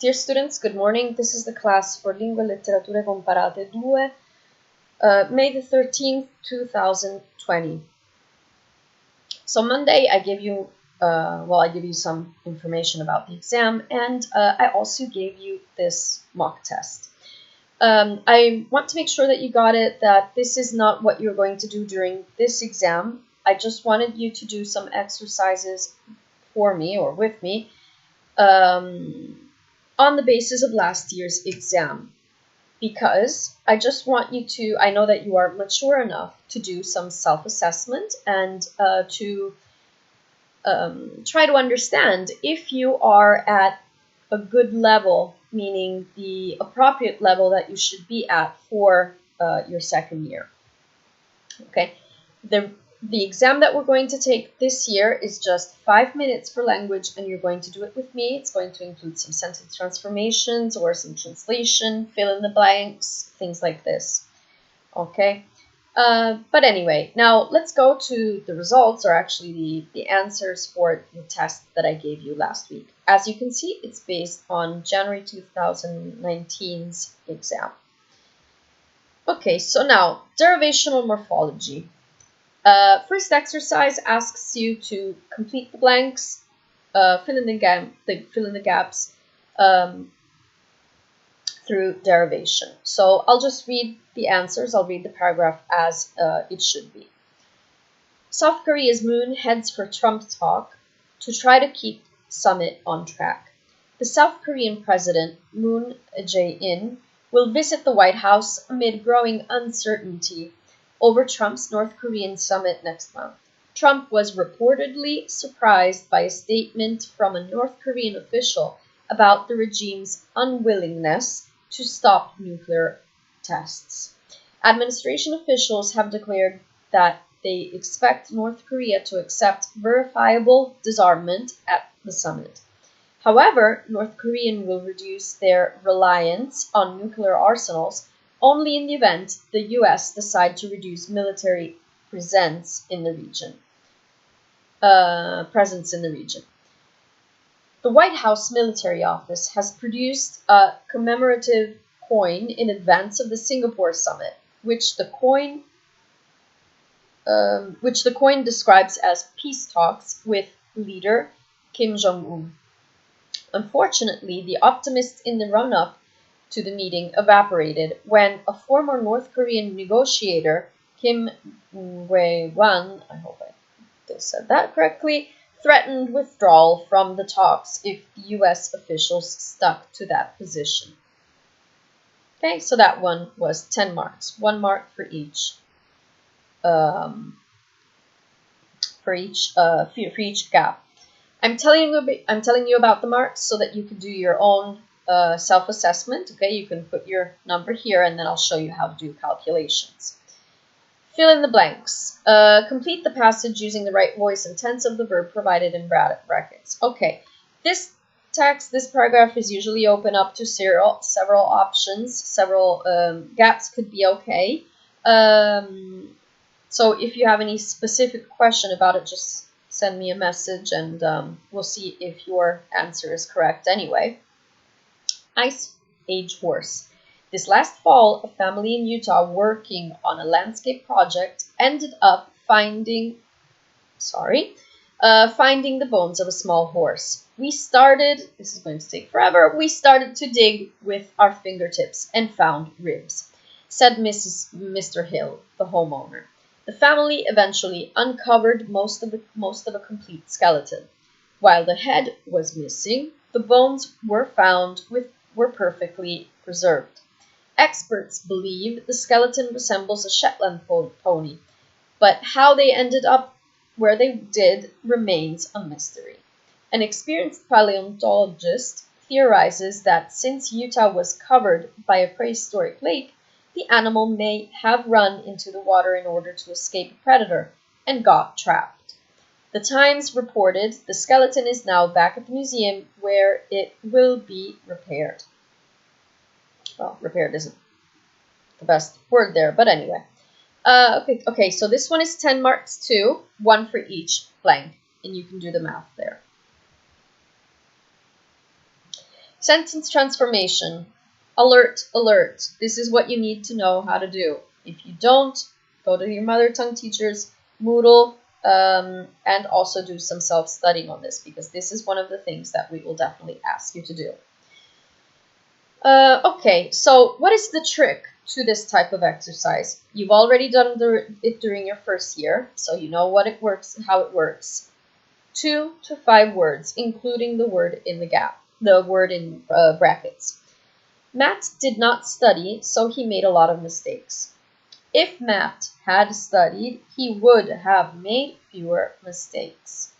Dear students, good morning. This is the class for Lingue e Letterature Comparate 2, May the 13th, 2020. So Monday I gave you, I gave you some information about the exam, and I also gave you this mock test. I want to make sure that you got it, that this is not what you're going to do during this exam. I just wanted you to do some exercises for me or with me on the basis of last year's exam, because I just want you to, I know that you are mature enough to do some self-assessment and to try to understand if you are at a good level, meaning the appropriate level that you should be at for your second year. Okay, the exam that we're going to take this year is just 5 minutes for language, and you're going to do it with me. It's going to include some sentence transformations or some translation, fill in the blanks, things like this. Okay, but anyway, now let's go to the results, or actually the answers for the test that I gave you last week. As you can see, it's based on January 2019's exam. Okay, so now, derivational morphology. First exercise asks you to complete the blanks, fill in the gaps through derivation. So I'll just read the answers. I'll read the paragraph as it should be. South Korea's Moon heads for Trump talk to try to keep summit on track. The South Korean President, Moon Jae-in, will visit the White House amid growing uncertainty over Trump's North Korean summit next month. Trump was reportedly surprised by a statement from a North Korean official about the regime's unwillingness to stop nuclear tests. Administration officials have declared that they expect North Korea to accept verifiable disarmament at the summit. However, North Korea will reduce their reliance on nuclear arsenals only in the event the U.S. decide to reduce military presence in the region. The White House Military Office has produced a commemorative coin in advance of the Singapore summit, which the coin describes as peace talks with leader Kim Jong-un. Unfortunately, the optimists in the run-up to the meeting evaporated when a former North Korean negotiator, Kim Wei-wan, I hope I said that correctly, threatened withdrawal from the talks if the U.S. officials stuck to that position. Okay, so that one was 10 marks, 1 mark for each gap. I'm telling you about the marks so that you can do your own self-assessment. Okay, you can put your number here, and then I'll show you how to do calculations. Fill in the blanks. Complete the passage using the right voice and tense of the verb provided in brackets. Okay, this paragraph is usually open up to several options. Several gaps could be okay. So if you have any specific question about it, just send me a message, and we'll see if your answer is correct anyway. Ice Age Horse. This last fall, a family in Utah working on a landscape project ended up finding the bones of a small horse. This is going to take forever, we started to dig with our fingertips and found ribs, said Mr. Hill, the homeowner. The family eventually uncovered most of a complete skeleton. While the head was missing, the bones were perfectly preserved. Experts believe the skeleton resembles a Shetland pony, but how they ended up where they did remains a mystery. An experienced paleontologist theorizes that since Utah was covered by a prehistoric lake, the animal may have run into the water in order to escape a predator and got trapped. The Times reported the skeleton is now back at the museum where it will be repaired. Well, repaired isn't the best word there, but anyway. Okay, so this one is 10 marks too, 1 for each blank, and you can do the math there. Sentence transformation. Alert, alert. This is what you need to know how to do. If you don't, go to your mother tongue teacher's Moodle and also do some self-studying on this, because this is one of the things that we will definitely ask you to do. Okay, so what is the trick to this type of exercise? You've already done it during your first year, so you know what it works, how it works. 2 to 5 words, including the word in the gap, the word in brackets. Matt did not study, so he made a lot of mistakes. If Matt had studied, he would have made fewer mistakes.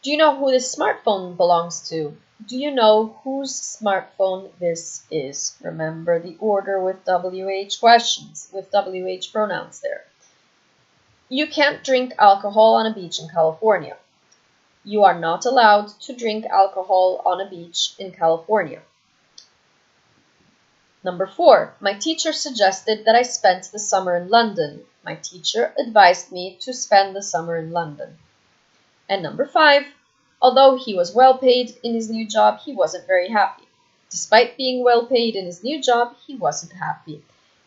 Do you know who this smartphone belongs to? Do you know whose smartphone this is? Remember the order with WH questions, with WH pronouns there. You can't drink alcohol on a beach in California. You are not allowed to drink alcohol on a beach in California. Number 4, my teacher suggested that I spend the summer in London. My teacher advised me to spend the summer in London. And number 5, although he was well paid in his new job, he wasn't very happy. Despite being well paid in his new job, he wasn't happy.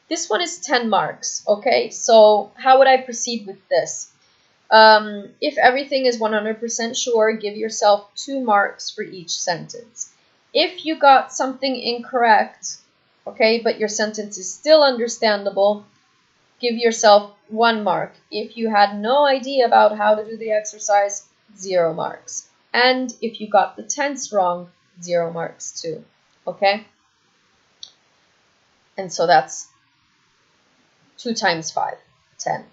This one is 10 marks, okay? So how would I proceed with this? If everything is 100% sure, give yourself 2 marks for each sentence. If you got something incorrect, okay, but your sentence is still understandable, give yourself 1 mark. If you had no idea about how to do the exercise, 0 marks. And if you got the tense wrong, 0 marks too, okay? And so that's 2 times 5, 10.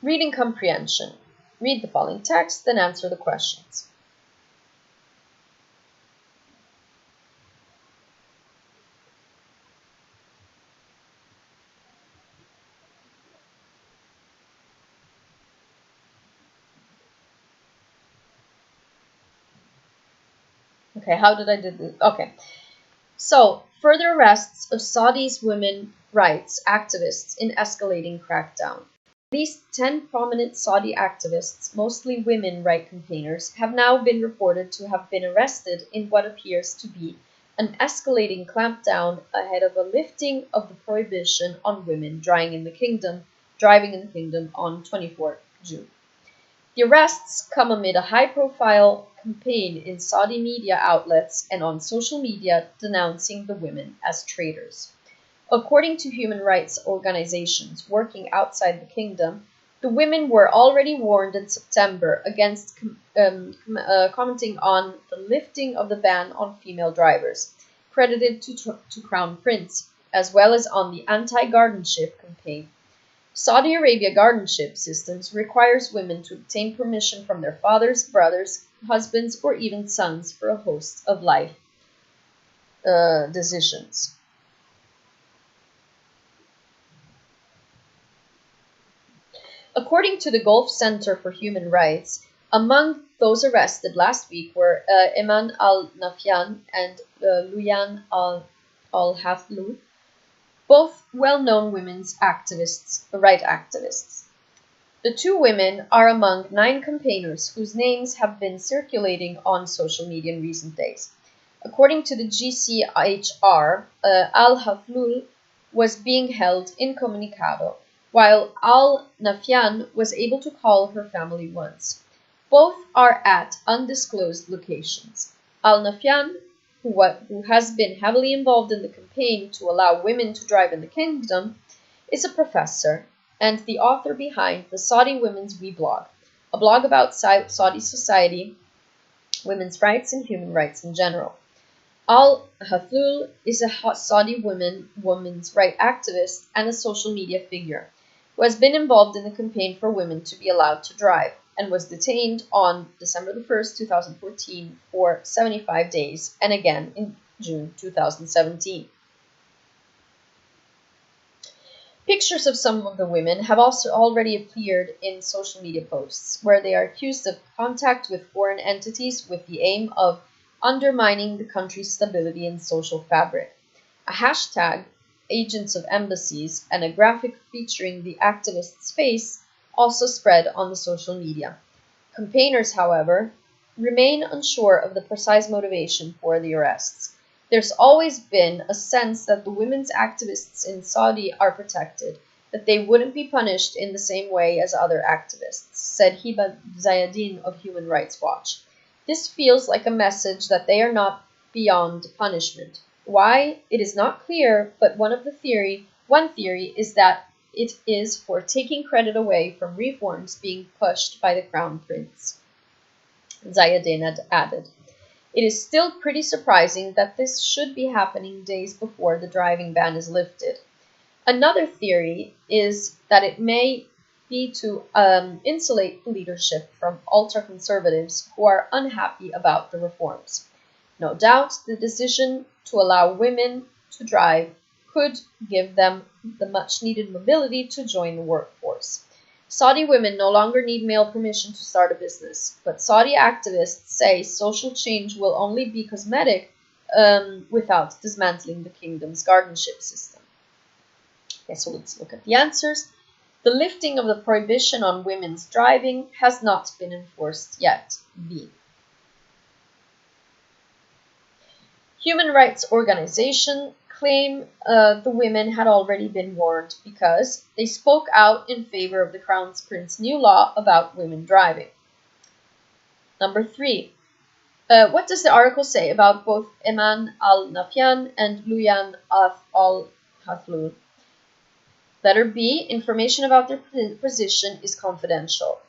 Reading comprehension. Read the following text, then answer the questions. Okay, how did I do this? Okay. So, further arrests of Saudi's women rights activists in escalating crackdown. At least 10 prominent Saudi activists, mostly women rights campaigners, have now been reported to have been arrested in what appears to be an escalating clampdown ahead of a lifting of the prohibition on women driving in the kingdom on 24 June. The arrests come amid a high-profile campaign in Saudi media outlets and on social media denouncing the women as traitors. According to human rights organizations working outside the kingdom, the women were already warned in September against commenting on the lifting of the ban on female drivers, credited to Crown Prince, as well as on the anti-guardianship campaign. Saudi Arabia guardianship systems requires women to obtain permission from their fathers, brothers, husbands, or even sons for a host of life decisions. According to the Gulf Center for Human Rights, among those arrested last week were Eman al-Nafyan and Luyan al-Haflou, both well-known women's rights activists. The 2 women are among 9 campaigners whose names have been circulating on social media in recent days. According to the GCHR, al-Haflou was being held incommunicado, while al-Nafyan was able to call her family once. Both are at undisclosed locations. Al-Nafyan, who has been heavily involved in the campaign to allow women to drive in the kingdom, is a professor and the author behind the Saudi Women's Weblog, a blog about Saudi society, women's rights, and human rights in general. Al-Haflou is a Saudi women's rights activist and a social media figure who has been involved in the campaign for women to be allowed to drive, and was detained on December 1st, 2014 for 75 days, and again in June 2017. Pictures of some of the women have also already appeared in social media posts, where they are accused of contact with foreign entities with the aim of undermining the country's stability and social fabric. A hashtag, agents of embassies, and a graphic featuring the activist's face also spread on the social media. Campaigners, however, remain unsure of the precise motivation for the arrests. There's always been a sense that the women's activists in Saudi are protected, that they wouldn't be punished in the same way as other activists, said Hiba Zayadin of Human Rights Watch. This feels like a message that they are not beyond punishment. Why? It is not clear, but one theory is that it is for taking credit away from reforms being pushed by the Crown Prince. Zayadin had added. It is still pretty surprising that this should be happening days before the driving ban is lifted. Another theory is that it may be to insulate the leadership from ultra-conservatives who are unhappy about the reforms. No doubt, the decision to allow women to drive could give them the much-needed mobility to join the workforce. Saudi women no longer need male permission to start a business, but Saudi activists say social change will only be cosmetic without dismantling the kingdom's guardianship system. Okay, so let's look at the answers. The lifting of the prohibition on women's driving has not been enforced yet. B. Human rights organizations claim the women had already been warned because they spoke out in favor of the Crown Prince's new law about women driving. Number 3. What does the article say about both Eman al-Nafyan and Luyan al-Hathlul? Letter B. Information about their position is confidential.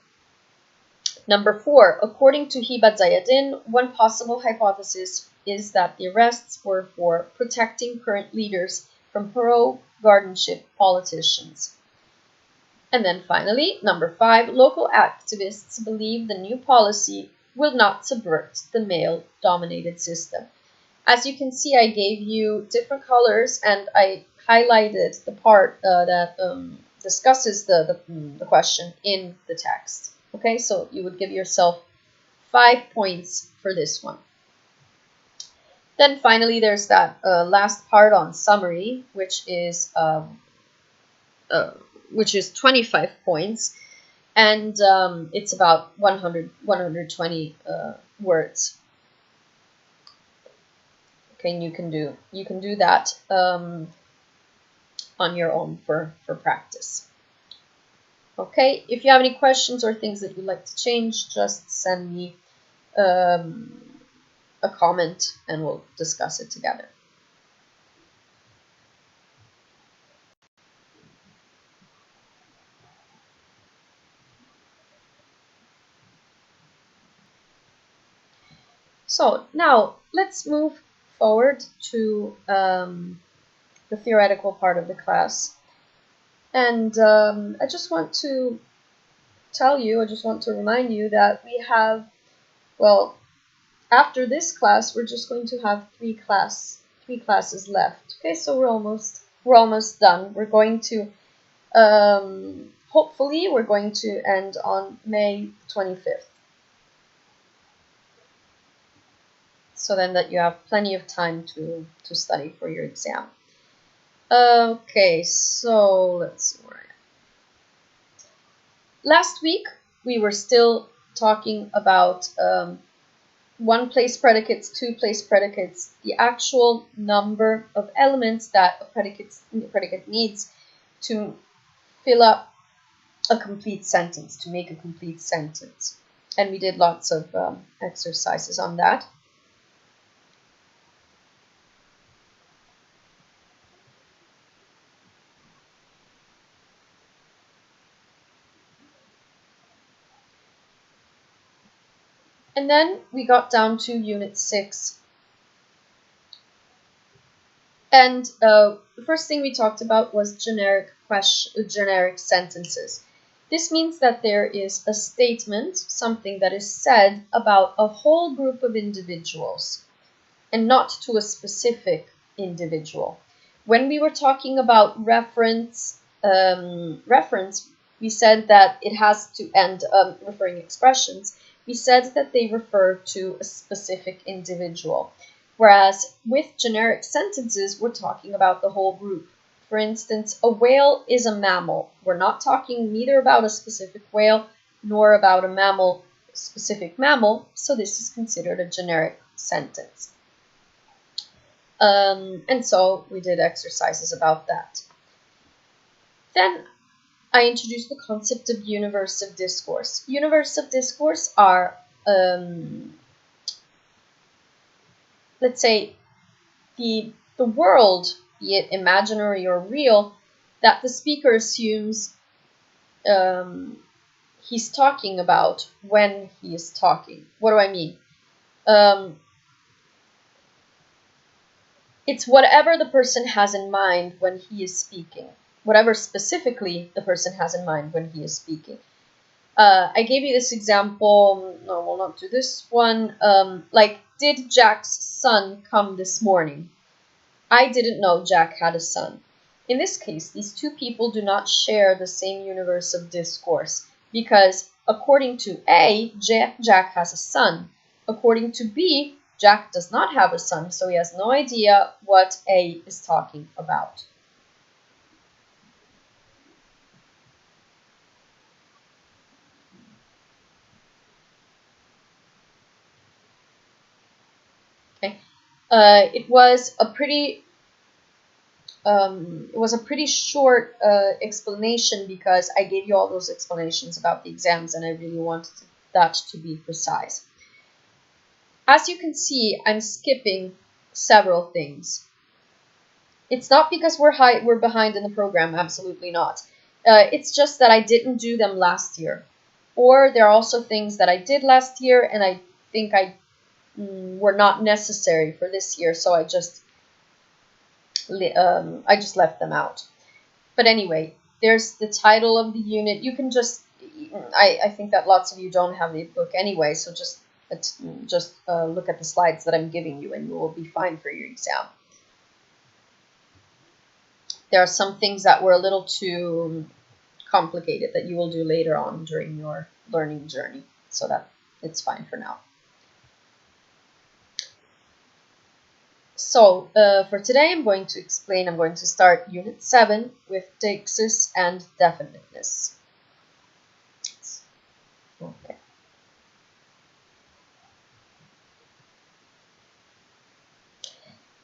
Number 4. According to Hibat Zayadin, one possible hypothesis is that the arrests were for protecting current leaders from pro-guardianship politicians. And then finally, number 5. Local activists believe the new policy will not subvert the male-dominated system. As you can see, I gave you different colors and I highlighted the part that discusses the question in the text. Okay, so you would give yourself 5 points for this one. Then finally, there's that last part on summary, which is 25 points, and it's about 120 words. Okay, and you can do that on your own for practice. Okay, if you have any questions or things that you'd like to change, just send me a comment and we'll discuss it together. So now let's move forward to the theoretical part of the class. And I just want to remind you that we have, well, after this class, we're just going to have three classes left. Okay, so we're almost done. We're going to, hopefully, we're going to end on May 25th. So then that you have plenty of time to study for your exam. Okay, so let's see where I am. Last week, we were still talking about one place predicates, two place predicates, the actual number of elements that a predicate needs to fill up a complete sentence, to make a complete sentence. And we did lots of exercises on that. And then we got down to Unit 6. And the first thing we talked about was generic sentences. This means that there is a statement, something that is said about a whole group of individuals, and not to a specific individual. When we were talking about reference, we said that it has to end, referring expressions, we said that they refer to a specific individual. Whereas with generic sentences, we're talking about the whole group. For instance, a whale is a mammal. We're not talking neither about a specific whale nor about a mammal specific mammal, so this is considered a generic sentence. And so we did exercises about that. Then I introduced the concept of universe of discourse. Universe of discourse are, let's say, the world, be it imaginary or real, that the speaker assumes he's talking about when he is talking. What do I mean? It's whatever the person has in mind when he is speaking. Whatever specifically the person has in mind when he is speaking. I gave you this example. No, we'll not do this one. Like, did Jack's son come this morning? I didn't know Jack had a son. In this case, these two people do not share the same universe of discourse because according to A, Jack has a son. According to B, Jack does not have a son, so he has no idea what A is talking about. Okay. It was a pretty short explanation because I gave you all those explanations about the exams and I really wanted that to be precise. As you can see, I'm skipping several things. It's not because we're behind in the program, absolutely not. It's just that I didn't do them last year. Or there are also things that I did last year and I think were not necessary for this year, so I just left them out. But anyway, there's the title of the unit. You can just, I think that lots of you don't have the book anyway, so just look at the slides that I'm giving you and you will be fine for your exam. There are some things that were a little too complicated that you will do later on during your learning journey, so that it's fine for now. So for today, I'm going to start Unit 7 with deixis and definiteness. Okay.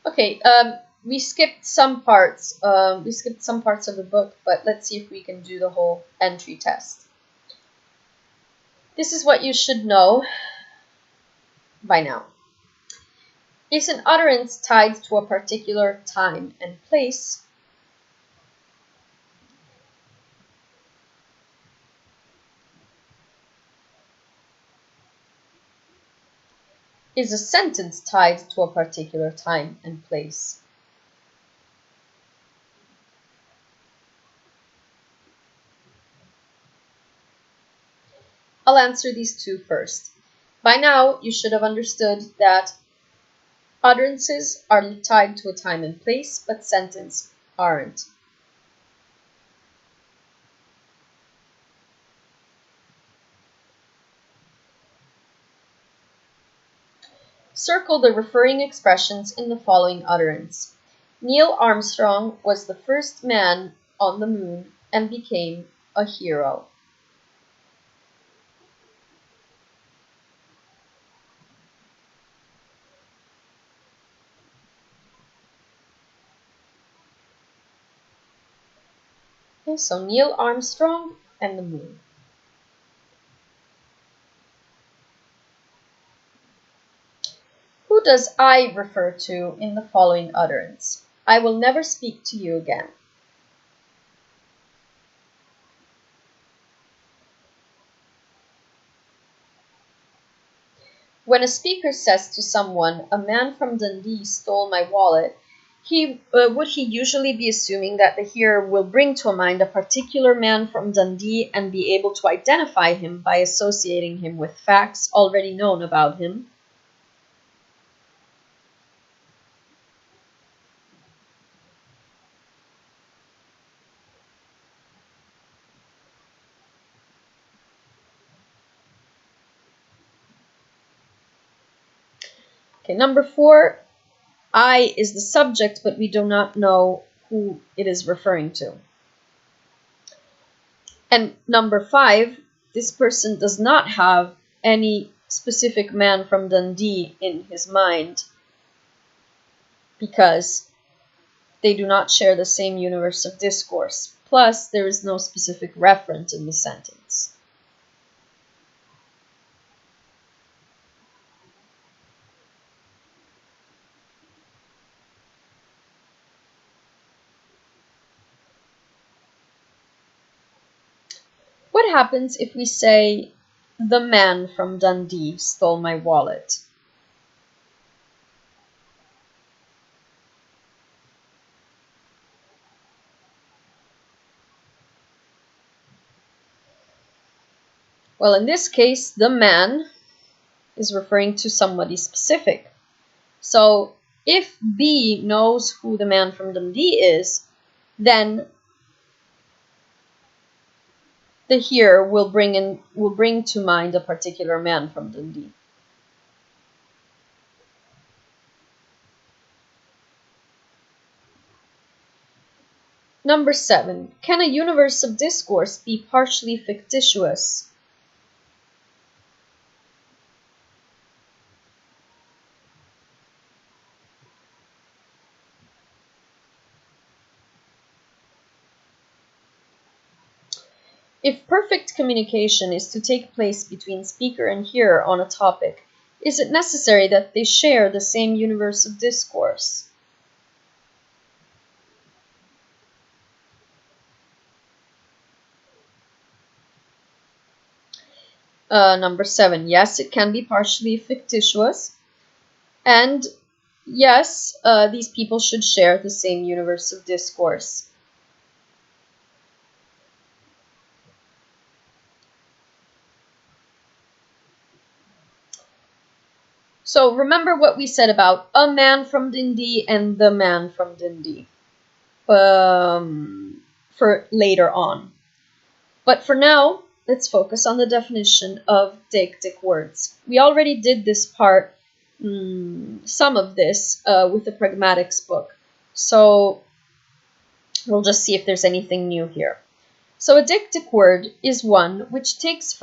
Okay, we skipped some parts. We skipped some parts of the book, but let's see if we can do the whole entry test. This is what you should know by now. Is an utterance tied to a particular time and place? Is a sentence tied to a particular time and place? I'll answer these two first. By now, you should have understood that utterances are tied to a time and place, but sentences aren't. Circle the referring expressions in the following utterance. Neil Armstrong was the first man on the moon and became a hero. Okay, so Neil Armstrong and the moon. Who does I refer to in the following utterance? I will never speak to you again. When a speaker says to someone, a man from Dundee stole my wallet, would he usually be assuming that the hearer will bring to mind a particular man from Dundee and be able to identify him by associating him with facts already known about him? Okay, number 4, I is the subject, but we do not know who it is referring to. And number 5, this person does not have any specific man from Dundee in his mind because they do not share the same universe of discourse. Plus, there is no specific referent in the sentence. What happens if we say, the man from Dundee stole my wallet? Well, in this case, the man is referring to somebody specific. So if B knows who the man from Dundee is, then the here will bring to mind a particular man from Dundee. Number 7. Can a universe of discourse be partially fictitious? If perfect communication is to take place between speaker and hearer on a topic, is it necessary that they share the same universe of discourse? Number 7. Yes, it can be partially fictitious. And yes, these people should share the same universe of discourse. So remember what we said about a man from Dundee and the man from Dundee for later on. But for now, let's focus on the definition of deictic words. We already did this part, some of this, with the pragmatics book. So we'll just see if there's anything new here. So a deictic word is one which takes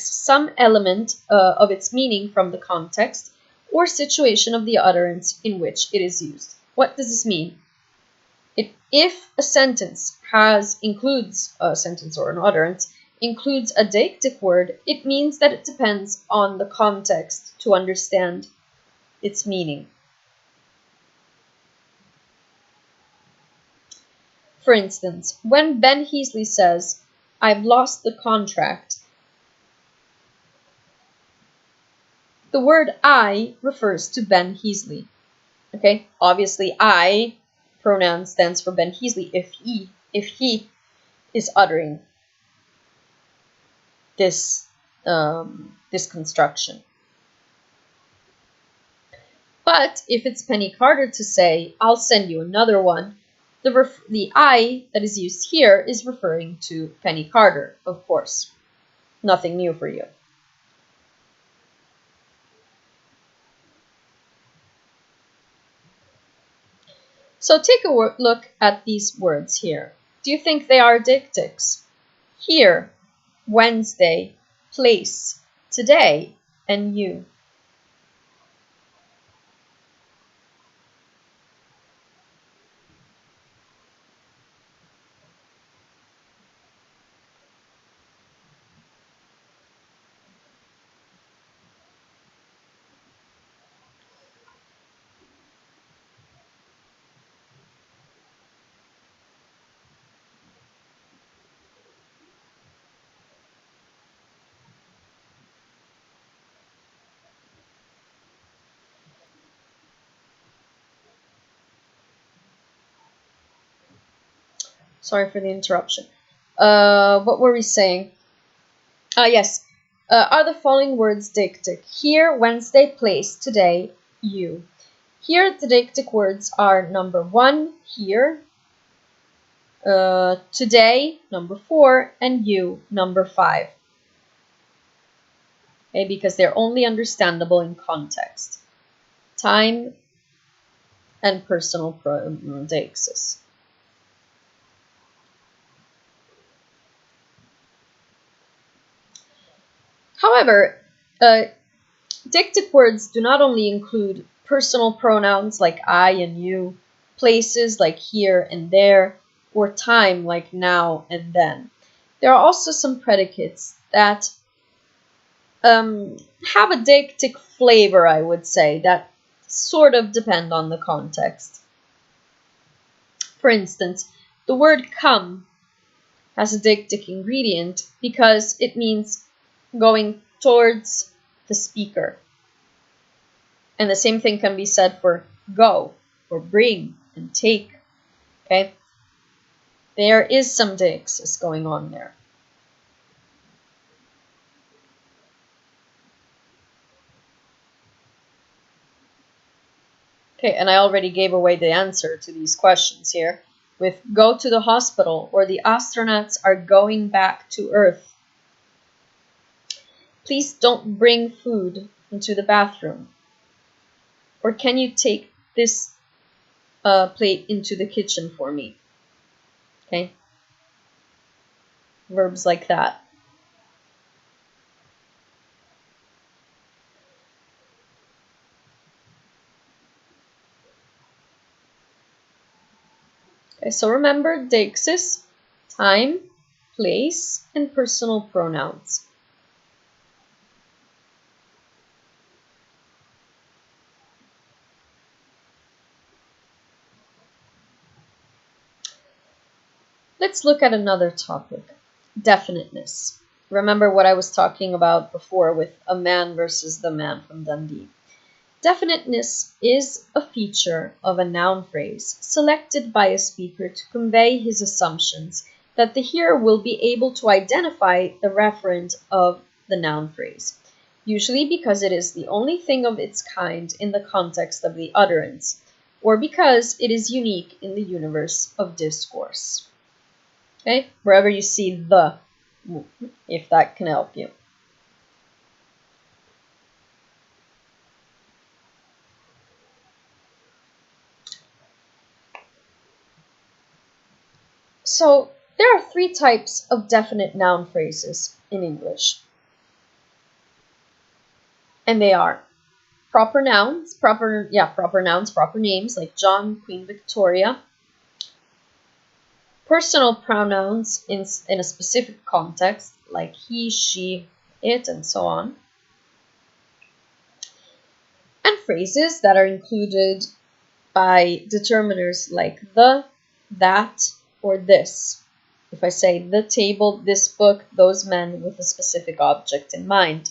some element of its meaning from the context or situation of the utterance in which it is used. What does this mean? If a sentence includes a sentence or an utterance, includes a deictic word, it means that it depends on the context to understand its meaning. For instance, when Ben Heasley says, "I've lost the contract," the word I refers to Ben Heasley. Okay, obviously I pronoun stands for Ben Heasley if he is uttering this construction. But if it's Penny Carter to say, "I'll send you another one," the I that is used here is referring to Penny Carter, of course. Nothing new for you. So take a look at these words here. Do you think they are deictics? Here, Wednesday, place, today, and you. Sorry for the interruption. What were we saying? Yes. Are the following words deictic? Here, Wednesday, place, today, you. Here, the deictic words are number 1, here, today, number 4, and you, number 5. Okay, because they're only understandable in context. Time and personal deixis. However, dictic words do not only include personal pronouns like I and you, places like here and there, or time like now and then. There are also some predicates that have a dictic flavor, I would say, that sort of depend on the context. For instance, the word come has a dictic ingredient because it means going towards the speaker. And the same thing can be said for go, or bring, and take. Okay? There is some deixis going on there. Okay, and I already gave away the answer to these questions here with go to the hospital or the astronauts are going back to Earth. Please don't bring food into the bathroom. Or can you take this plate into the kitchen for me? Okay. Verbs like that. Okay, so remember deixis, time, place, and personal pronouns. Let's look at another topic, definiteness. Remember what I was talking about before with a man versus the man from Dundee. Definiteness is a feature of a noun phrase selected by a speaker to convey his assumptions that the hearer will be able to identify the referent of the noun phrase, usually because it is the only thing of its kind in the context of the utterance, or because it is unique in the universe of discourse. Okay, wherever you see the, if that can help you. So there are three types of definite noun phrases in English. And they are proper nouns, proper names like John, Queen Victoria. Personal pronouns in a specific context like he, she, it, and so on. And phrases that are included by determiners like the, that, or this. If I say the table, this book, those men, with a specific object in mind.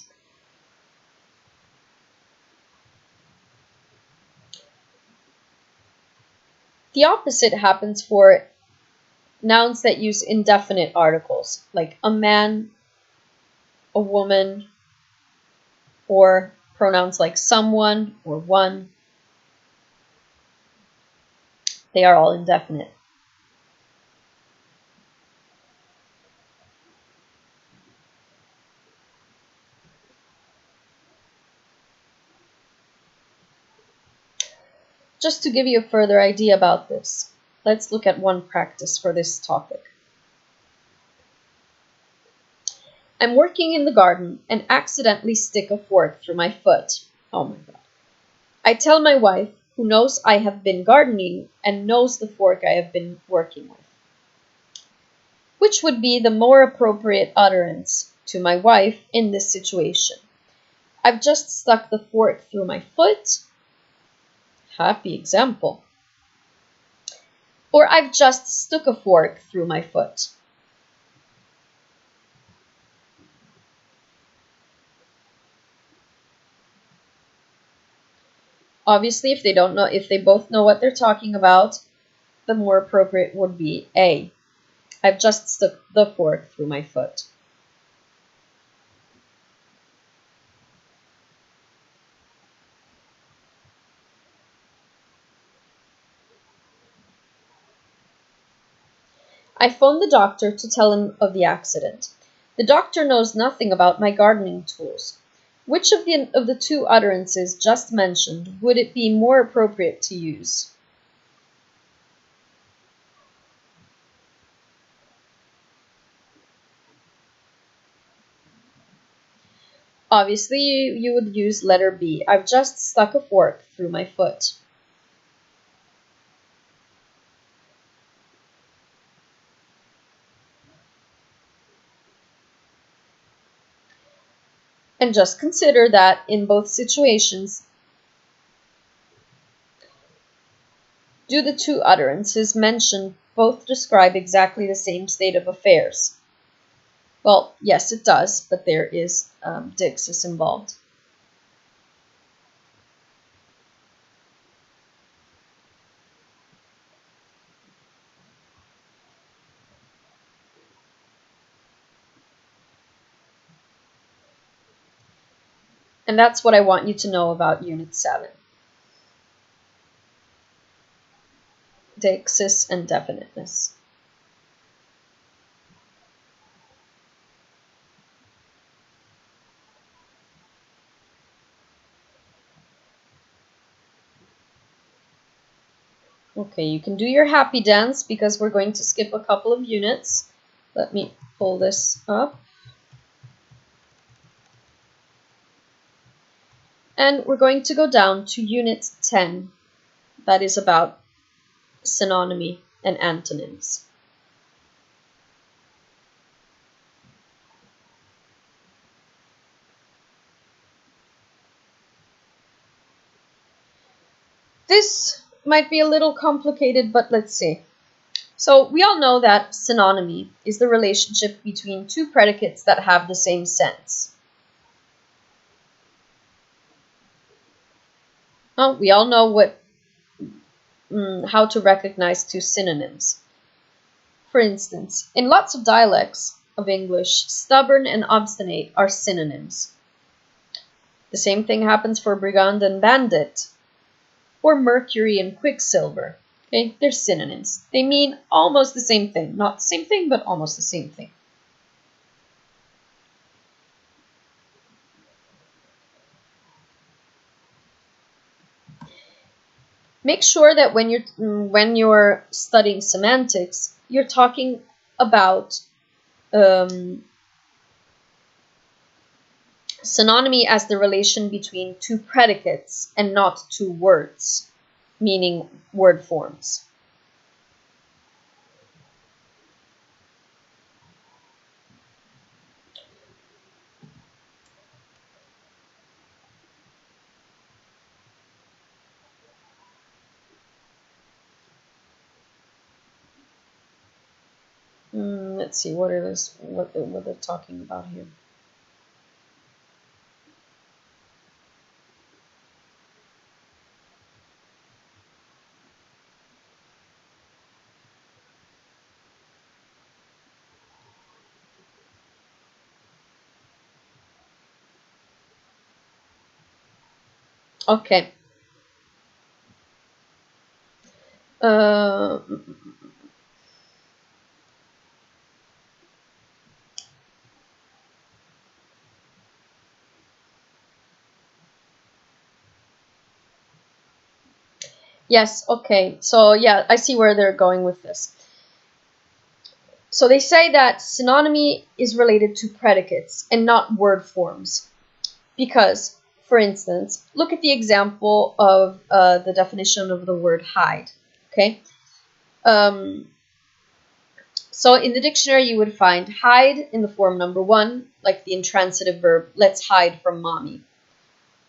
The opposite happens for nouns that use indefinite articles, like a man, a woman, or pronouns like someone or one. They are all indefinite. Just to give you a further idea about this, let's look at one practice for this topic. I'm working in the garden and accidentally stick a fork through my foot. Oh my God. I tell my wife, who knows I have been gardening and knows the fork I have been working with. Which would be the more appropriate utterance to my wife in this situation? I've just stuck the fork through my foot. Happy example. Or I've just stuck a fork through my foot. Obviously, if they both know what they're talking about, the more appropriate would be A. I've just stuck the fork through my foot. I phoned the doctor to tell him of the accident. The doctor knows nothing about my gardening tools. Which of the two utterances just mentioned would it be more appropriate to use? Obviously, you would use letter B. I've just stuck a fork through my foot. And just consider that in both situations, do the two utterances mentioned both describe exactly the same state of affairs? Well, yes, it does, but there is deixis involved. And that's what I want you to know about Unit 7. Deixis and definiteness. Okay, you can do your happy dance because we're going to skip a couple of units. Let me pull this up. And we're going to go down to Unit 10. That is about synonymy and antonyms. This might be a little complicated, but let's see. So we all know that synonymy is the relationship between two predicates that have the same sense. Well, we all know how to recognize two synonyms. For instance, in lots of dialects of English, stubborn and obstinate are synonyms. The same thing happens for brigand and bandit, or mercury and quicksilver. Okay, they're synonyms. They mean almost the same thing. Not the same thing, but almost the same thing. Make sure that when you're studying semantics, you're talking about synonymy as the relation between two predicates and not two words, meaning word forms. Let's see, what they're talking about here. Okay. Yes, okay. So yeah, I see where they're going with this. So they say that synonymy is related to predicates and not word forms. Because, for instance, look at the example of the definition of the word hide. Okay? So in the dictionary, you would find hide in the form number 1, like the intransitive verb, let's hide from mommy.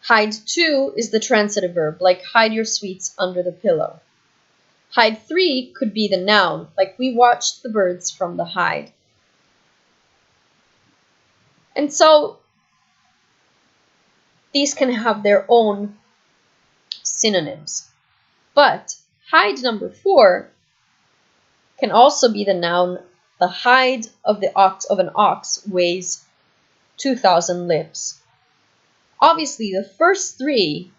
Hide 2 is the transitive verb, like hide your sweets under the pillow. Hide 3 could be the noun, like we watched the birds from the hide. And so these can have their own synonyms. But hide number 4 can also be the noun. The hide of an ox weighs 2,000 libs. Obviously, the first 3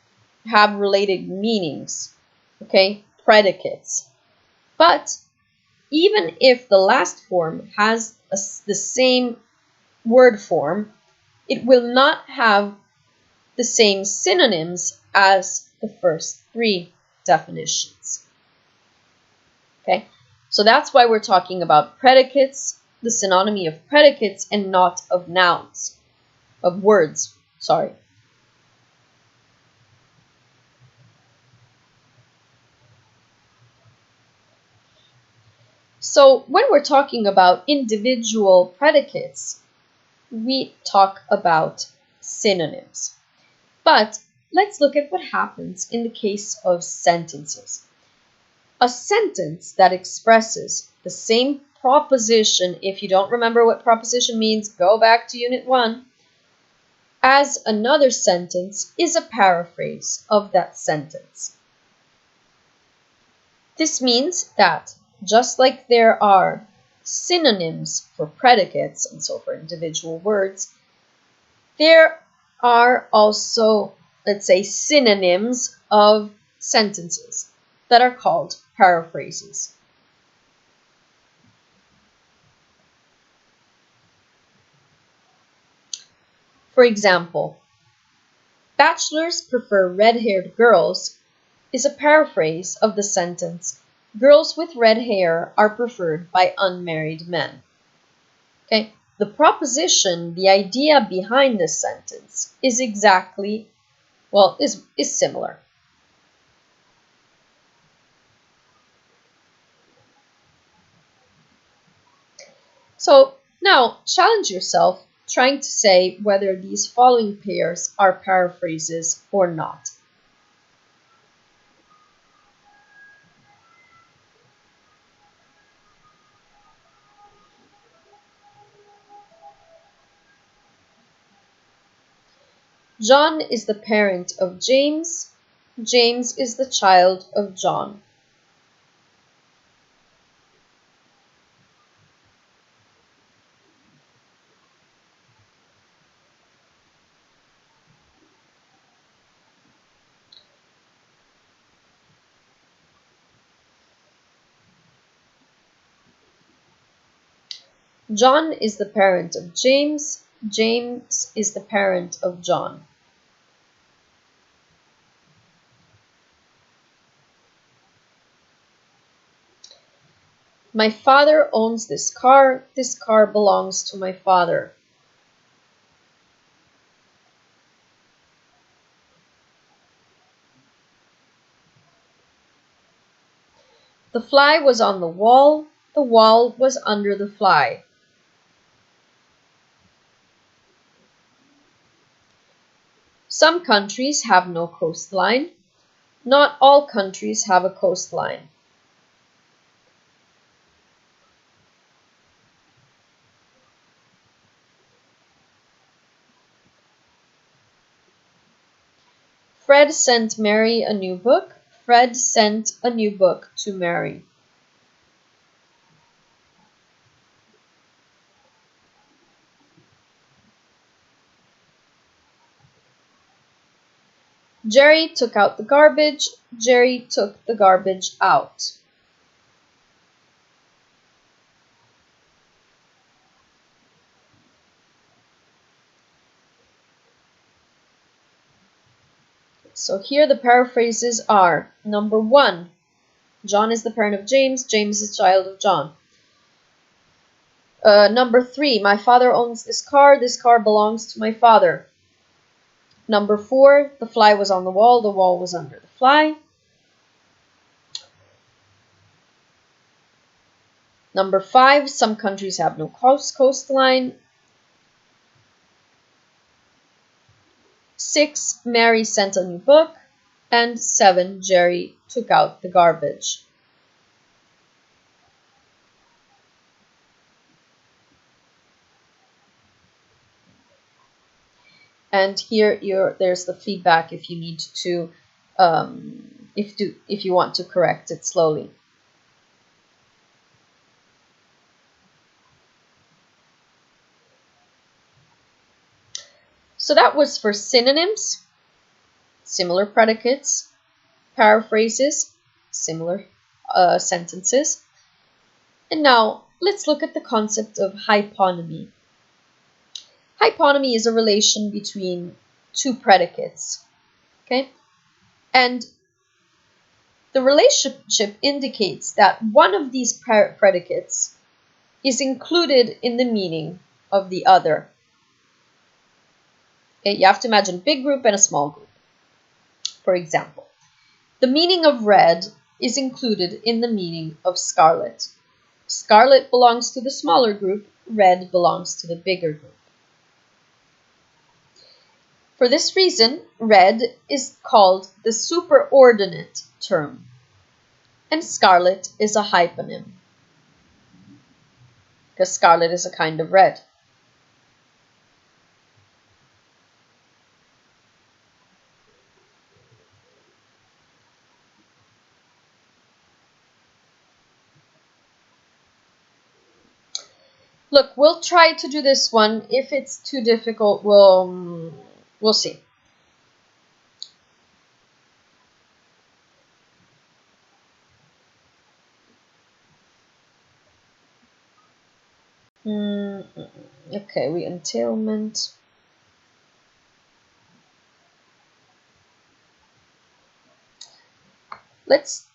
have related meanings, okay, predicates. But even if the last form has the same word form, it will not have the same synonyms as the first 3 definitions. Okay, so that's why we're talking about predicates, the synonymy of predicates, and not of nouns, of words. Sorry. So when we're talking about individual predicates, we talk about synonyms. But let's look at what happens in the case of sentences. A sentence that expresses the same proposition, if you don't remember what proposition means, go back to Unit 1, as another sentence is a paraphrase of that sentence. This means that just like there are synonyms for predicates, and so for individual words, there are also, let's say, synonyms of sentences that are called paraphrases. For example, bachelors prefer red-haired girls is a paraphrase of the sentence, girls with red hair are preferred by unmarried men. Okay, the proposition, the idea behind this sentence is exactly, well, is similar. So now challenge yourself trying to say whether these following pairs are paraphrases or not. John is the parent of James. James is the child of John. John is the parent of James. James is the parent of John. My father owns this car. This car belongs to my father. The fly was on the wall. The wall was under the fly. Some countries have no coastline. Not all countries have a coastline. Fred sent Mary a new book. Fred sent a new book to Mary. Jerry took out the garbage. Jerry took the garbage out. So here the paraphrases are: number 1, John is the parent of James. James is the child of John. Number 3, my father owns this car. This car belongs to my father. Number 4, the fly was on the wall. The wall was under the fly. Number 5, some countries have no coastline. 6, Mary sent a new book. And 7, Jerry took out the garbage. And here there's the feedback if you need to, if you want to correct it slowly. So that was for synonyms, similar predicates, paraphrases, similar sentences. And now let's look at the concept of hyponymy. Hyponymy is a relation between two predicates, okay? And the relationship indicates that one of these predicates is included in the meaning of the other. Okay, you have to imagine a big group and a small group. For example, the meaning of red is included in the meaning of scarlet. Scarlet belongs to the smaller group, red belongs to the bigger group. For this reason, red is called the superordinate term, and scarlet is a hyponym, because scarlet is a kind of red. Look, we'll try to do this one. If it's too difficult, we'll see. Okay, entailment. Let's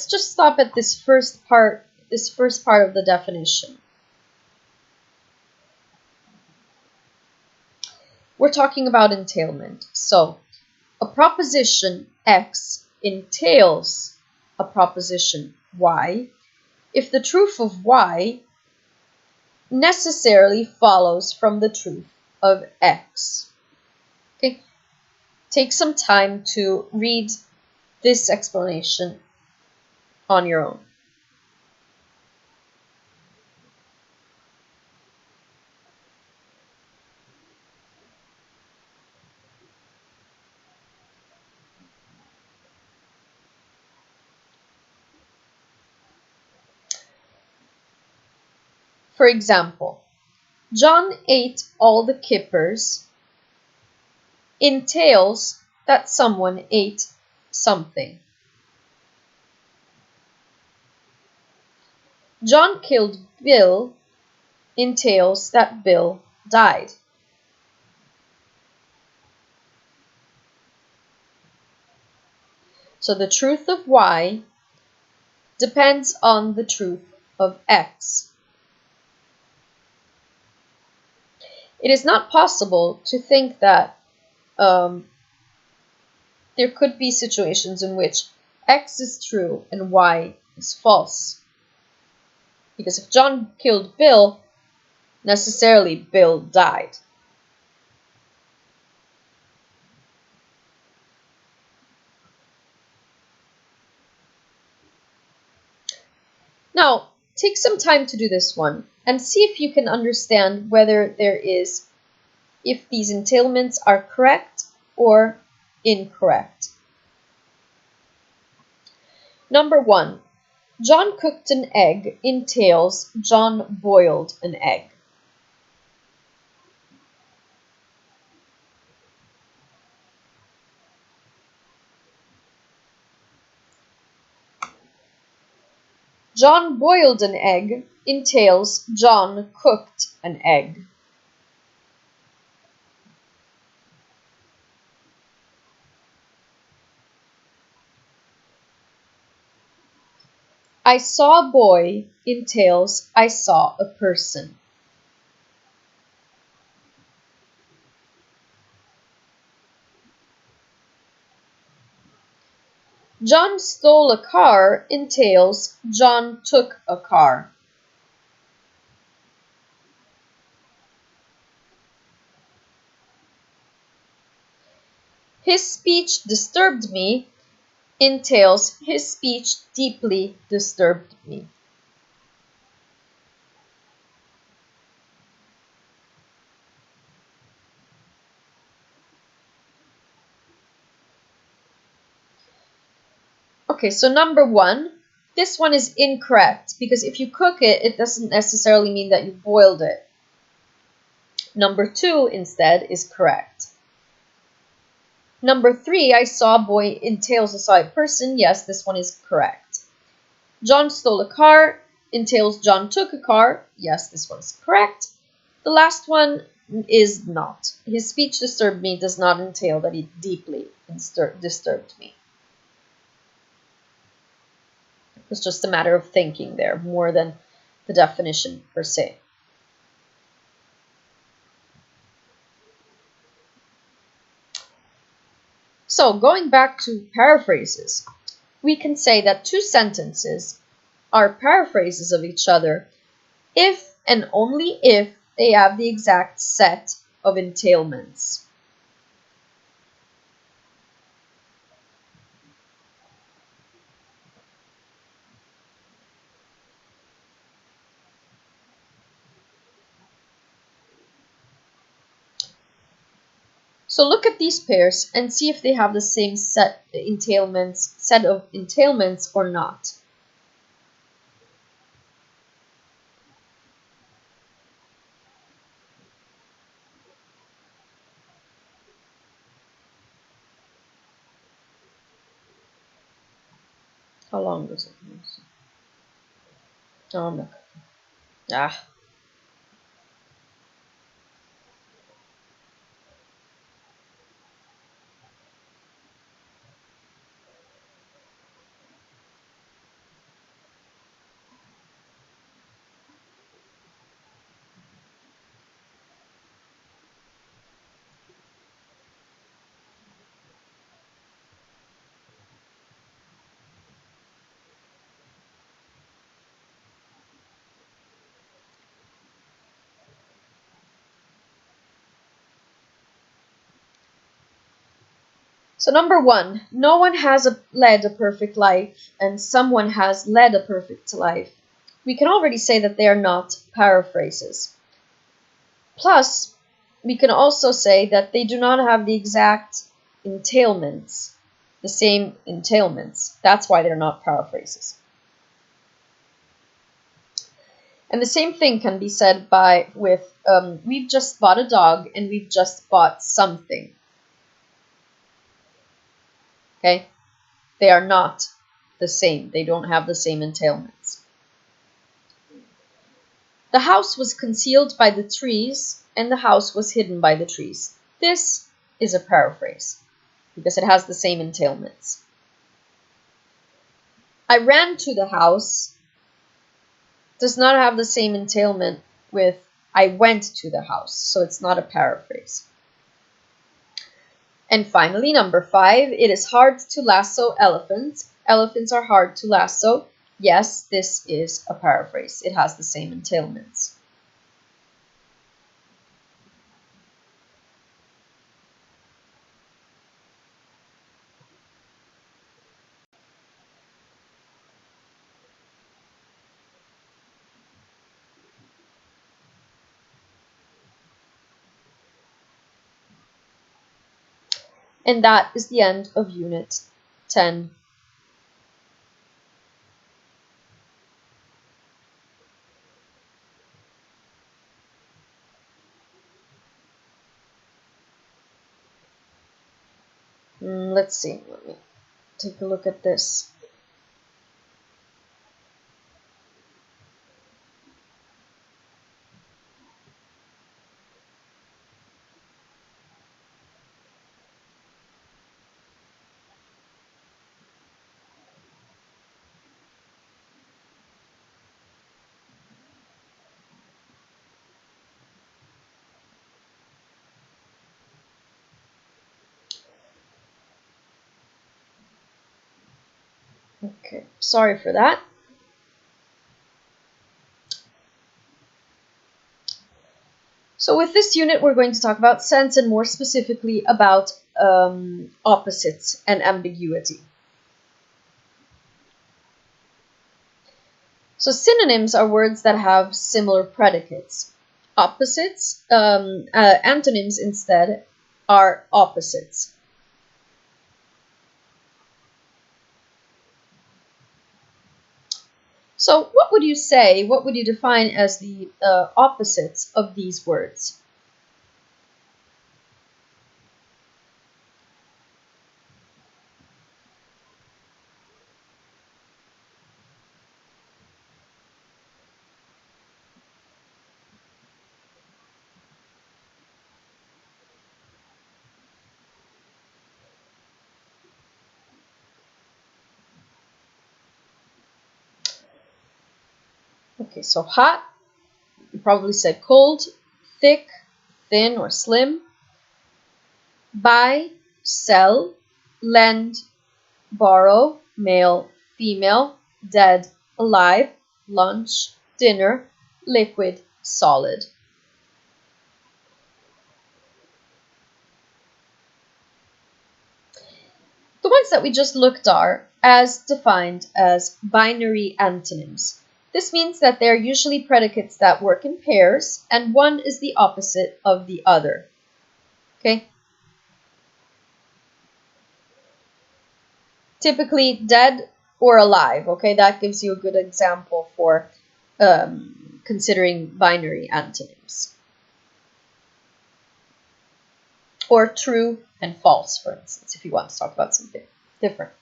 just stop at this first part of the definition. We're talking about entailment. So, a proposition X entails a proposition Y if the truth of Y necessarily follows from the truth of X. Okay? Take some time to read this explanation on your own. For example, John ate all the kippers entails that someone ate something. John killed Bill entails that Bill died. So the truth of Y depends on the truth of X. It is not possible to think that there could be situations in which X is true and Y is false. Because if John killed Bill, necessarily Bill died. Now, take some time to do this one and see if you can understand whether if these entailments are correct or incorrect. Number 1, John cooked an egg entails John boiled an egg. John boiled an egg entails John cooked an egg. I saw a boy entails I saw a person. John stole a car entails John took a car. His speech disturbed me entails his speech deeply disturbed me. Okay, so number 1, this one is incorrect because if you cook it, it doesn't necessarily mean that you boiled it. Number 2 instead is correct. Number 3, I saw a boy entails I saw a person. Yes, this one is correct. John stole a car entails John took a car. Yes, this one is correct. The last one is not. His speech disturbed me does not entail that he deeply disturbed me. It's just a matter of thinking there more than the definition per se. So going back to paraphrases, we can say that two sentences are paraphrases of each other if and only if they have the exact set of entailments. So look at these pairs and see if they have the same set of entailments or not. How long does it use? Oh, no. Ah. So number one, no one has led a perfect life and someone has led a perfect life. We can already say that they are not paraphrases. Plus, we can also say that they do not have the exact entailments, the same entailments. That's why they're not paraphrases. And the same thing can be said with we've just bought a dog and we've just bought something. Okay? They are not the same. They don't have the same entailments. The house was concealed by the trees and the house was hidden by the trees. This is a paraphrase because it has the same entailments. I ran to the house does not have the same entailment with I went to the house, so it's not a paraphrase. And finally, number 5, it is hard to lasso elephants. Elephants are hard to lasso. Yes, this is a paraphrase. It has the same entailments. And that is the end of Unit 10. Let's see. Let me take a look at this. Okay, sorry for that. So with this unit, we're going to talk about sense and more specifically about opposites and ambiguity. So synonyms are words that have similar predicates. Opposites, antonyms instead, are opposites. So what would you say, what would you define as the opposites of these words? Okay, so hot, you probably said cold, thick, thin or slim. Buy, sell, lend, borrow, male, female, dead, alive, lunch, dinner, liquid, solid. The ones that we just looked are as defined as binary antonyms. This means that they're usually predicates that work in pairs, and one is the opposite of the other. Okay? Typically dead or alive. Okay, that gives you a good example for considering binary antonyms. Or true and false, for instance, if you want to talk about something different.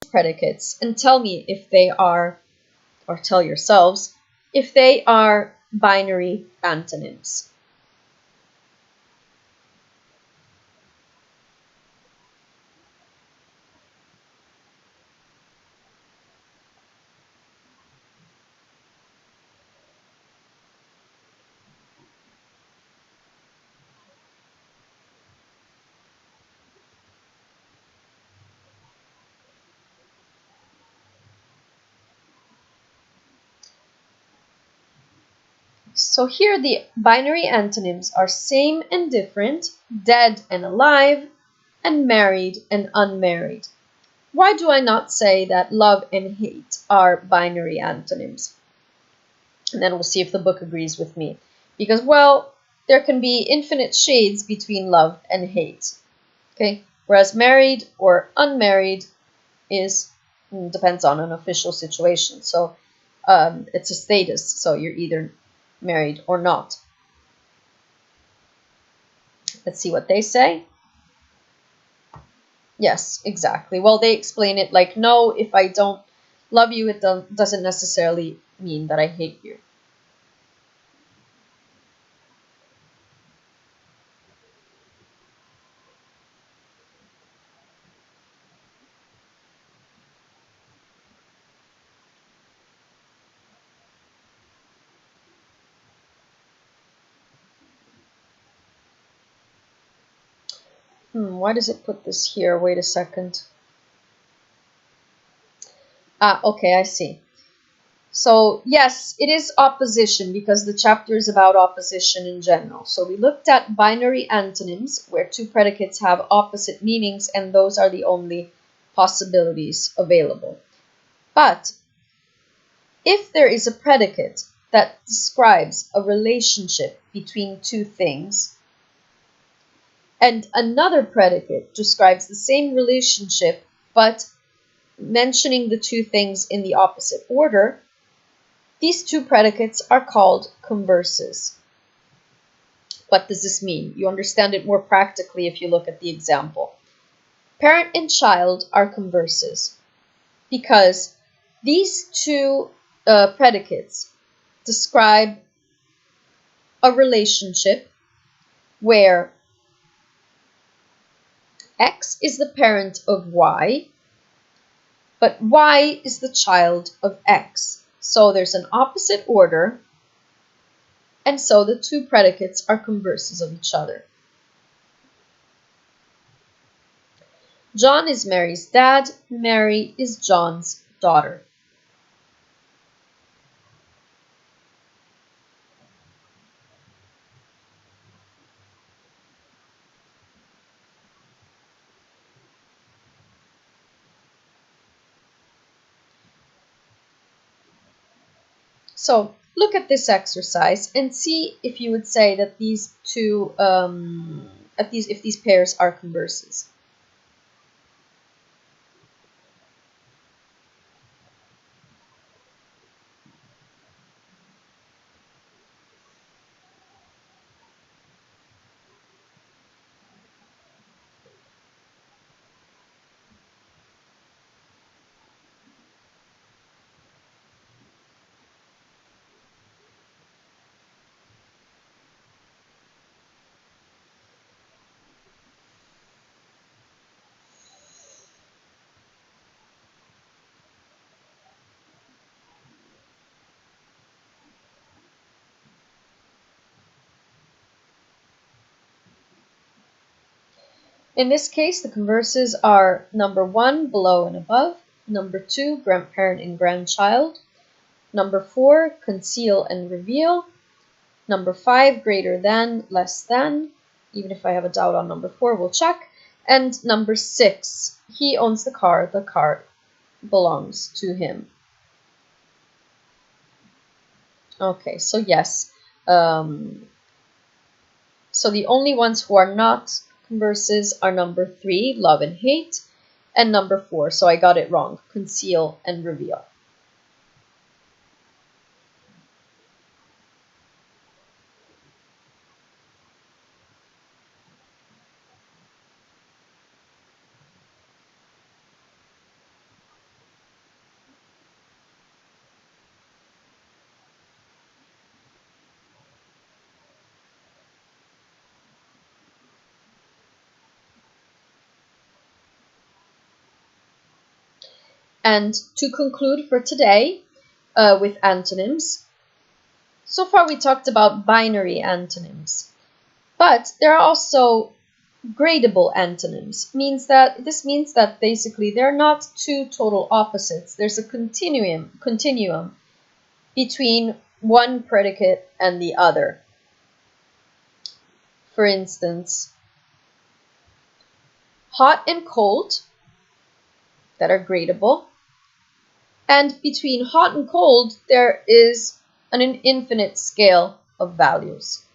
Predicates and tell me if they are, or tell yourselves, if they are binary antonyms. So here the binary antonyms are same and different, dead and alive, and married and unmarried. Why do I not say that love and hate are binary antonyms? And then we'll see if the book agrees with me. Because, well, there can be infinite shades between love and hate. Okay? Whereas married or unmarried depends on an official situation. So it's a status. So you're either married or not. Let's see what they say. Yes, exactly. Well, they explain it like, no, if I don't love you, it doesn't necessarily mean that I hate you. Why does it put this here? Wait a second. Okay, I see. So, yes, it is opposition because the chapter is about opposition in general. So we looked at binary antonyms where two predicates have opposite meanings, and those are the only possibilities available. But if there is a predicate that describes a relationship between two things, and another predicate describes the same relationship but mentioning the two things in the opposite order, these two predicates are called converses. What does this mean? You understand it more practically if you look at the example. Parent and child are converses because these two predicates describe a relationship where X is the parent of Y, but Y is the child of X. So there's an opposite order, and so the two predicates are converses of each other. John is Mary's dad, Mary is John's daughter. So look at this exercise and see if you would say that these two, if these pairs are converses. In this case, the converses are number 1, below and above, number 2, grandparent and grandchild, number 4, conceal and reveal, number 5, greater than, less than. Even if I have a doubt on number 4, we'll check. And number 6, he owns the car belongs to him. Okay, so yes. So the only ones who are not converses are number 3, love and hate, and number 4, so I got it wrong, conceal and reveal. And to conclude for today with antonyms, so far we talked about binary antonyms, but there are also gradable antonyms. This means that basically they're not two total opposites. There's a continuum between one predicate and the other. For instance, hot and cold, that are gradable. And between hot and cold, there is an infinite scale of values.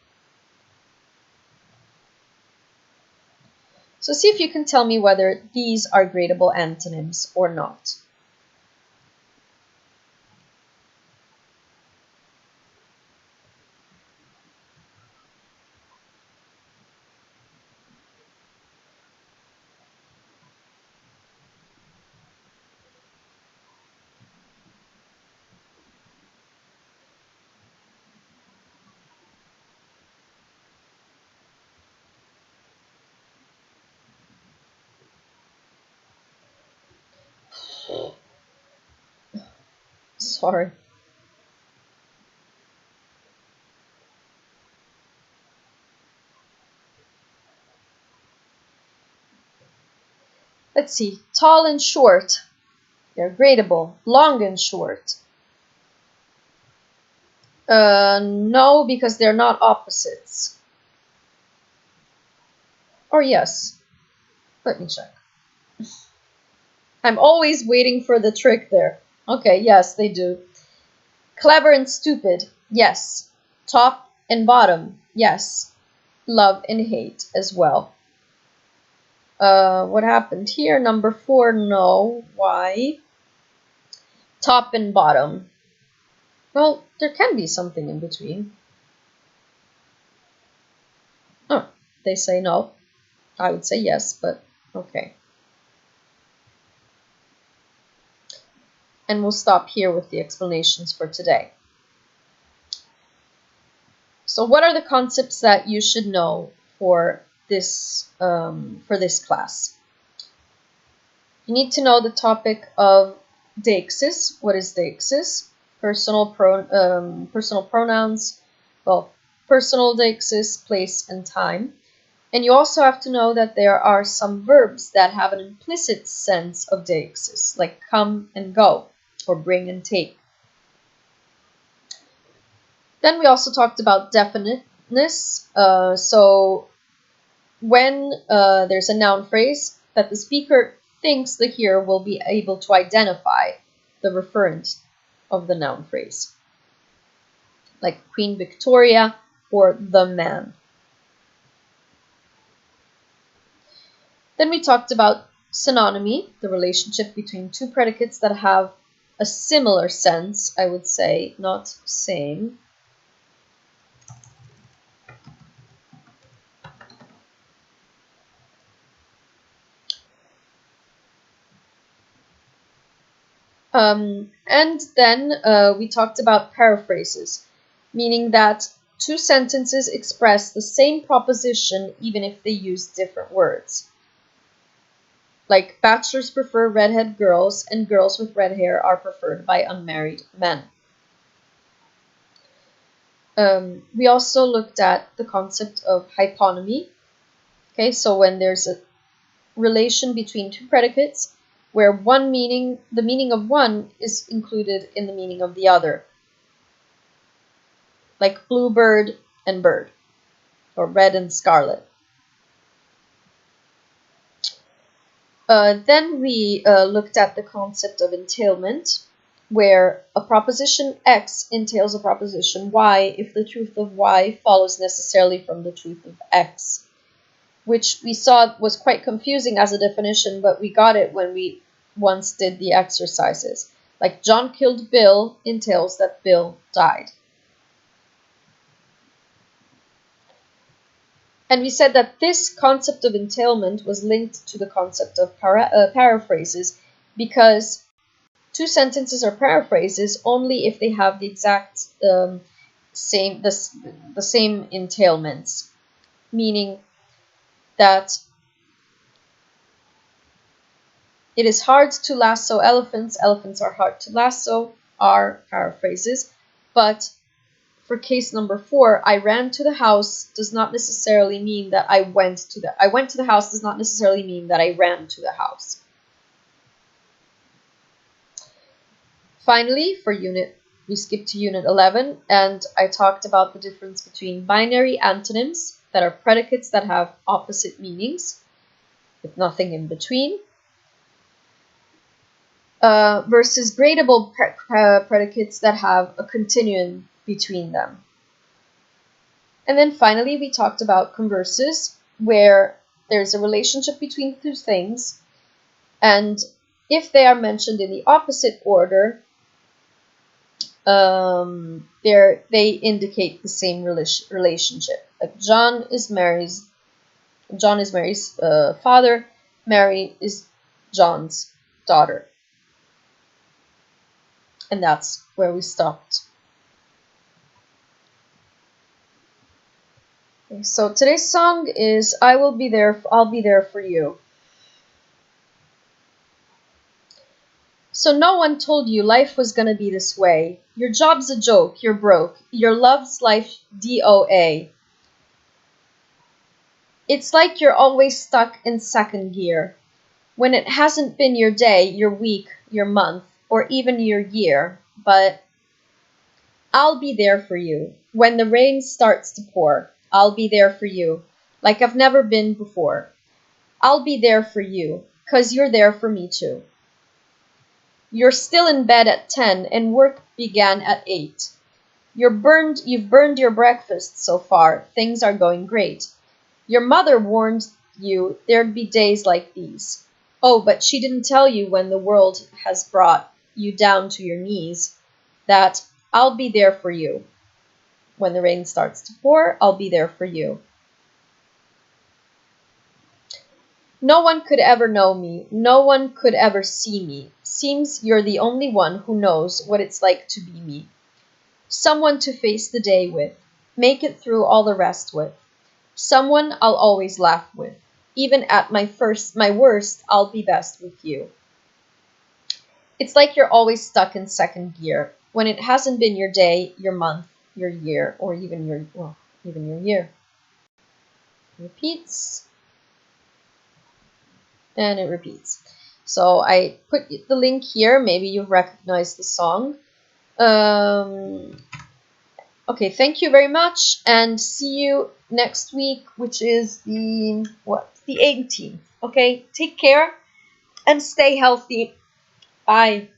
So see if you can tell me whether these are gradable antonyms or not. Sorry. Let's see. Tall and short, they're gradable. Long and short. No, because they're not opposites. Or yes. Let me check. I'm always waiting for the trick there. Okay, yes, they do. Clever and stupid, yes. Top and bottom, yes. Love and hate as well. What happened here? Number 4, no. Why? Top and bottom. Well, there can be something in between. Oh, they say no. I would say yes, but okay. And we'll stop here with the explanations for today. So what are the concepts that you should know for this class? You need to know the topic of deixis. What is deixis? Personal pronouns. Well, personal deixis, place and time. And you also have to know that there are some verbs that have an implicit sense of deixis, like come and go, or bring and take. Then we also talked about definiteness. So when there's a noun phrase that the speaker thinks the hearer will be able to identify the referent of the noun phrase, like Queen Victoria or the man. Then we talked about synonymy, the relationship between two predicates that have a similar sense, I would say, not same. And then we talked about paraphrases, meaning that two sentences express the same proposition even if they use different words. Like bachelors prefer redhead girls and girls with red hair are preferred by unmarried men. We also looked at the concept of hypotony. Okay, so when there's relation between two predicates where the meaning of one is included in the meaning of the other. Like bluebird and bird, or red and scarlet. Then we looked at the concept of entailment, where a proposition X entails a proposition Y if the truth of Y follows necessarily from the truth of X, which we saw was quite confusing as a definition, but we got it when we once did the exercises. Like John killed Bill entails that Bill died. And we said that this concept of entailment was linked to the concept of paraphrases, because two sentences are paraphrases only if they have the exact same entailments, meaning that it is hard to lasso elephants, elephants are hard to lasso, are paraphrases, but for case number 4, I ran to the house does not necessarily mean that I went to the house does not necessarily mean that I ran to the house. Finally, we skipped to unit 11, and I talked about the difference between binary antonyms, that are predicates that have opposite meanings, with nothing in between, versus gradable predicates that have a continuum between them. And then finally, we talked about converses, where there's a relationship between two things, and if they are mentioned in the opposite order, they indicate the same relationship. Like John is Mary's father, Mary is John's daughter. And that's where we stopped. Okay, so today's song is I'll Be There for You. So no one told you life was gonna be this way. Your job's a joke, you're broke. Your love's life DOA. It's like you're always stuck in second gear, when it hasn't been your day, your week, your month, or even your year, but I'll be there for you. When the rain starts to pour, I'll be there for you, like I've never been before. I'll be there for you, 'cause you're there for me too. You're still in bed at 10 and work began at 8. You've burned your breakfast so far, things are going great. Your mother warned you there'd be days like these. Oh, but she didn't tell you when the world has brought you down to your knees, that I'll be there for you. When the rain starts to pour, I'll be there for you. No one could ever know me. No one could ever see me. Seems you're the only one who knows what it's like to be me. Someone to face the day with. Make it through all the rest with. Someone I'll always laugh with. Even at my worst, I'll be best with you. It's like you're always stuck in second gear, when it hasn't been your day, your month, your year, or even your year. Repeats. And it repeats. So I put the link here. Maybe you've recognized the song. Okay, thank you very much, and see you next week, which is the 18th. Okay, take care and stay healthy. Bye.